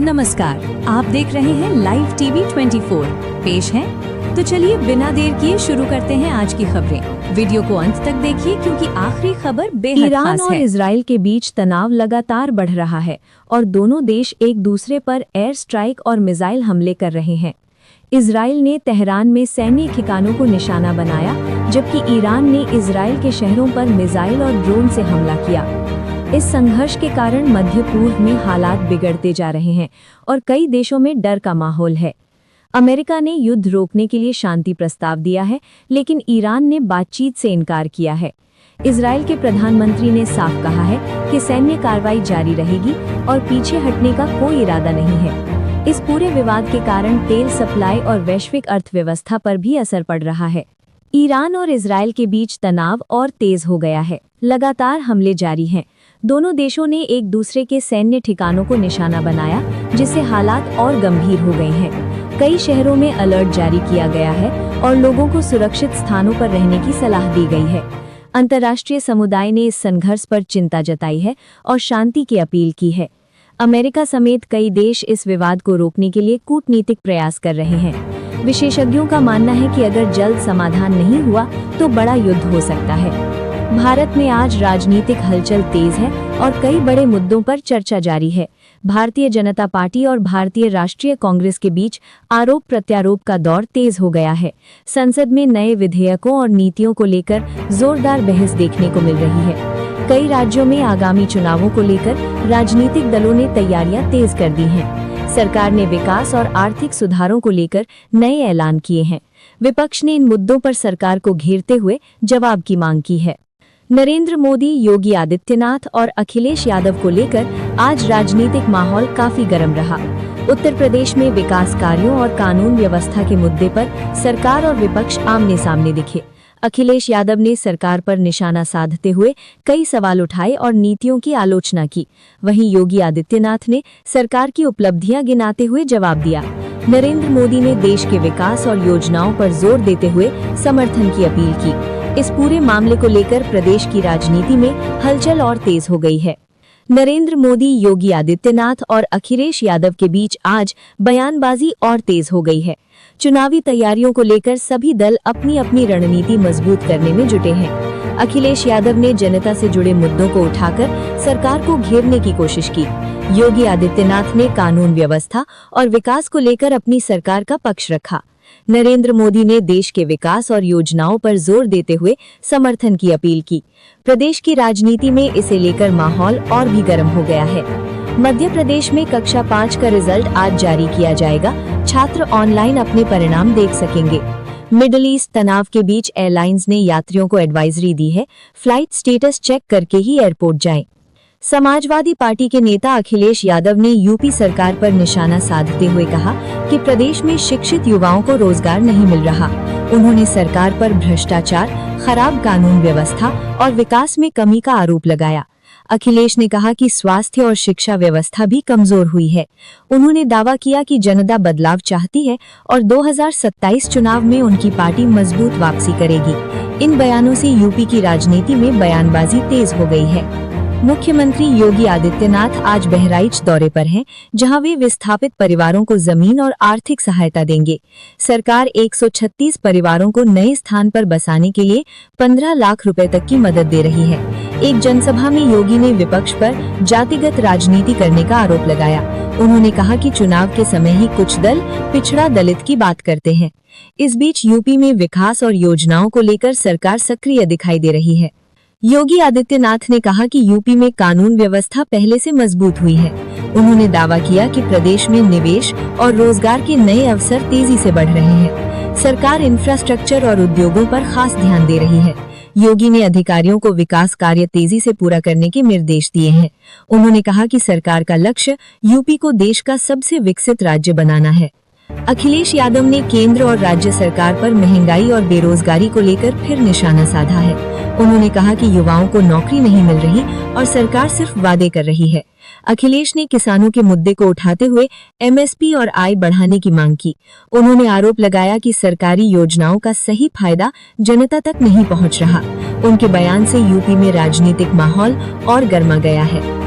नमस्कार, आप देख रहे हैं लाइव टीवी 24 पेश है। तो चलिए बिना देर किए शुरू करते हैं आज की खबरें। वीडियो को अंत तक देखिए क्योंकि आखिरी खबर बेहद खास है। ईरान और इजराइल के बीच तनाव लगातार बढ़ रहा है और दोनों देश एक दूसरे पर एयर स्ट्राइक और मिसाइल हमले कर रहे हैं। इजराइल ने तेहरान में सैन्य ठिकानों को निशाना बनाया, जबकि ईरान ने इजराइल के शहरों पर मिसाइल और ड्रोन से हमला किया। इस संघर्ष के कारण मध्य पूर्व में हालात बिगड़ते जा रहे हैं और कई देशों में डर का माहौल है। अमेरिका ने युद्ध रोकने के लिए शांति प्रस्ताव दिया है, लेकिन ईरान ने बातचीत से इनकार किया है। इजराइल के प्रधानमंत्री ने साफ कहा है कि सैन्य कार्रवाई जारी रहेगी और पीछे हटने का कोई इरादा नहीं है। इस पूरे विवाद के कारण तेल सप्लाई और वैश्विक अर्थव्यवस्था पर भी असर पड़ रहा है। ईरान और इजराइल के बीच तनाव और तेज हो गया है। लगातार हमले जारी हैं। दोनों देशों ने एक दूसरे के सैन्य ठिकानों को निशाना बनाया, जिससे हालात और गंभीर हो गए हैं। कई शहरों में अलर्ट जारी किया गया है और लोगों को सुरक्षित स्थानों पर रहने की सलाह दी गई है। अंतर्राष्ट्रीय समुदाय ने इस संघर्ष पर चिंता जताई है और शांति की अपील की है। अमेरिका समेत कई देश इस विवाद को रोकने के लिए कूटनीतिक प्रयास कर रहे हैं। विशेषज्ञों का मानना है कि अगर जल्द समाधान नहीं हुआ तो बड़ा युद्ध हो सकता है। भारत में आज राजनीतिक हलचल तेज है और कई बड़े मुद्दों पर चर्चा जारी है। भारतीय जनता पार्टी और भारतीय राष्ट्रीय कांग्रेस के बीच आरोप प्रत्यारोप का दौर तेज हो गया है। संसद में नए विधेयकों और नीतियों को लेकर जोरदार बहस देखने को मिल रही है। कई राज्यों में आगामी चुनावों को लेकर राजनीतिक दलों ने तैयारियां तेज कर दी हैं। सरकार ने विकास और आर्थिक सुधारों को लेकर नए ऐलान किए हैं। विपक्ष ने इन मुद्दों पर सरकार को घेरते हुए जवाब की मांग की है। नरेंद्र मोदी, योगी आदित्यनाथ और अखिलेश यादव को लेकर आज राजनीतिक माहौल काफी गर्म रहा। उत्तर प्रदेश में विकास कार्यों और कानून व्यवस्था के मुद्दे पर सरकार और विपक्ष आमने सामने दिखे। अखिलेश यादव ने सरकार पर निशाना साधते हुए कई सवाल उठाए और नीतियों की आलोचना की। वहीं योगी आदित्यनाथ ने सरकार की उपलब्धियां गिनाते हुए जवाब दिया। नरेंद्र मोदी ने देश के विकास और योजनाओं पर जोर देते हुए समर्थन की अपील की। इस पूरे मामले को लेकर प्रदेश की राजनीति में हलचल और तेज हो गई है। नरेंद्र मोदी, योगी आदित्यनाथ और अखिलेश यादव के बीच आज बयानबाजी और तेज हो गई है। चुनावी तैयारियों को लेकर सभी दल अपनी अपनी रणनीति मजबूत करने में जुटे हैं। अखिलेश यादव ने जनता से जुड़े मुद्दों को उठाकर सरकार को घेरने की कोशिश की। योगी आदित्यनाथ ने कानून व्यवस्था और विकास को लेकर अपनी सरकार का पक्ष रखा। नरेंद्र मोदी ने देश के विकास और योजनाओं पर जोर देते हुए समर्थन की अपील की। प्रदेश की राजनीति में इसे लेकर माहौल और भी गर्म हो गया है। मध्य प्रदेश में कक्षा 5 का रिजल्ट आज जारी किया जाएगा। छात्र ऑनलाइन अपने परिणाम देख सकेंगे। मिडिल ईस्ट तनाव के बीच एयरलाइंस ने यात्रियों को एडवाइजरी दी है, फ्लाइट स्टेटस चेक करके ही एयरपोर्ट जाएं। समाजवादी पार्टी के नेता अखिलेश यादव ने यूपी सरकार पर निशाना साधते हुए कहा कि प्रदेश में शिक्षित युवाओं को रोजगार नहीं मिल रहा। उन्होंने सरकार पर भ्रष्टाचार, खराब कानून व्यवस्था और विकास में कमी का आरोप लगाया। अखिलेश ने कहा कि स्वास्थ्य और शिक्षा व्यवस्था भी कमजोर हुई है। उन्होंने दावा किया कि जनता बदलाव चाहती है और 2027 चुनाव में उनकी पार्टी मजबूत वापसी करेगी। इन बयानों से यूपी की राजनीति में बयानबाजी तेज हो गई है। मुख्यमंत्री योगी आदित्यनाथ आज बहराइच दौरे पर हैं, जहां वे विस्थापित परिवारों को जमीन और आर्थिक सहायता देंगे। सरकार 136 परिवारों को नए स्थान पर बसाने के लिए 15 लाख रुपए तक की मदद दे रही है। एक जनसभा में योगी ने विपक्ष पर जातिगत राजनीति करने का आरोप लगाया। उन्होंने कहा कि चुनाव के समय ही कुछ दल पिछड़ा दलित की बात करते हैं। इस बीच यूपी में विकास और योजनाओं को लेकर सरकार सक्रिय दिखाई दे रही है। योगी आदित्यनाथ ने कहा कि यूपी में कानून व्यवस्था पहले से मजबूत हुई है। उन्होंने दावा किया कि प्रदेश में निवेश और रोजगार के नए अवसर तेजी से बढ़ रहे हैं। सरकार इंफ्रास्ट्रक्चर और उद्योगों पर खास ध्यान दे रही है। योगी ने अधिकारियों को विकास कार्य तेजी से पूरा करने के निर्देश दिए हैं। उन्होंने कहा कि सरकार का लक्ष्य यूपी को देश का सबसे विकसित राज्य बनाना है। अखिलेश यादव ने केंद्र और राज्य सरकार पर महंगाई और बेरोजगारी को लेकर फिर निशाना साधा है। उन्होंने कहा कि युवाओं को नौकरी नहीं मिल रही और सरकार सिर्फ वादे कर रही है। अखिलेश ने किसानों के मुद्दे को उठाते हुए एमएसपी और आय बढ़ाने की मांग की। उन्होंने आरोप लगाया कि सरकारी योजनाओं का सही फायदा जनता तक नहीं पहुंच रहा। उनके बयान से यूपी में राजनीतिक माहौल और गर्मा गया है।